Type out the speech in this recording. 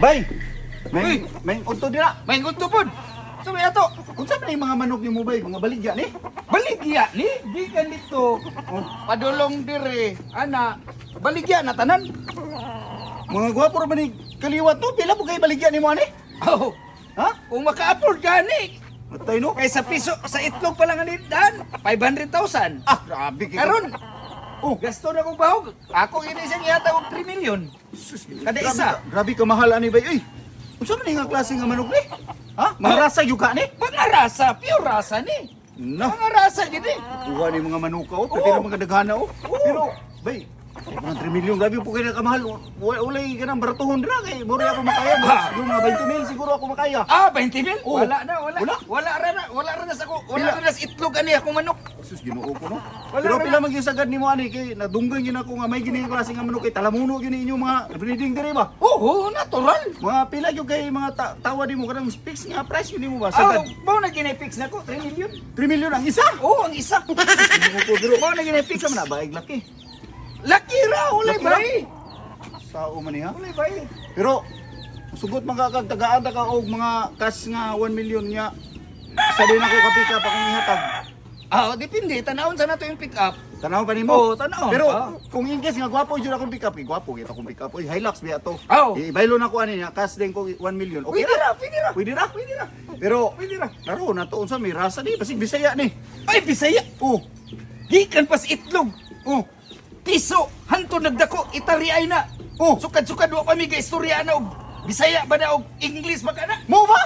Bay, Uy! may unto dira. May gulto pod. Sabi ato, Unsa man yung mga manok ni mo bay, mga baligya ni? baligya ni gikan dito. Oh, Padulong dire, ana, baligya na tanan. mga gwapo ra man ni kaliwat no, pila po kay baligya ni mo ani? Oh, Ha? kung maka-afford gani. Matay no? Kay sa piso sa itlog pa lang anitan, 500,000. Ah, grabe kay. Karon, Oh, gasto na kong bahog. Ako ini siyang yata og 3 million. sus, Kada grabe isa. Grabe ka mahal ani bay. Uy. Unsa man nga klase nga manok ni? Ha? Mga rasa yung ka ni? Mga rasa, pure rasa ni. No. Mga rasa gini. Kuha ni mga manuka oh, pati na mga daghana oh. Pero, bay, mga 3 milyon, grabe po kayo na kamahal. Ulay ka ng baratuhon na kay Buri ako makaya. Yung mga 20 mil siguro ako makaya. Ah, 20 mil? Oo. Wala na, wala. Wala? Wala ra na sa ko. Wala Pila? ra na sa itlog ani akong manok. Sus, ginoo ko no. Wala Pero na. pila man yung sagad ni mo ani kay nadunggan yun ako nga may gini klase nga manok kay talamuno yun inyong mga breeding diri ba? Oo, natural. Mga pila yung kay mga tawa di mo kanang fix nga price yun mo ba Ah, sagad? bao na ginay-fix na ko, 3 million. 3 milyon ang isa. Oo, ang isa. Ginoo ko pero Bao na ginay-fix sa man baig laki. Laki ra, ulay Laki ra. bay. Sao man niya. Ulay bay. Pero sugot man ka kag tagaan ka og mga cash nga 1 million nya. Sa din ako kapika pa kung ihatag. Ah, depende. Tanawon sa nato yung pick up. Tanaw pa nimo. Oo, tanaw. Pero Ah. kung in case nga gwapo jud akong pick up, gwapo kita akong pick up. Oy, Hilux biya to. Oo. Ibaylo na ko ani nga cash din ko 1 million. Okay Pwede ra. ra, pwede ra. Pwede ra. Pwede ra. Pero Pwede ra. laro na to unsa may rasa ni basig Bisaya ni. Ay, Bisaya. Oh. Gikan pas itlog. Oh. Tiso, hanto nagdako, itariay na. Oh. Sukad-sukad wa pa mi istorya na og Bisaya ba na og English ba ka na? Mo ba?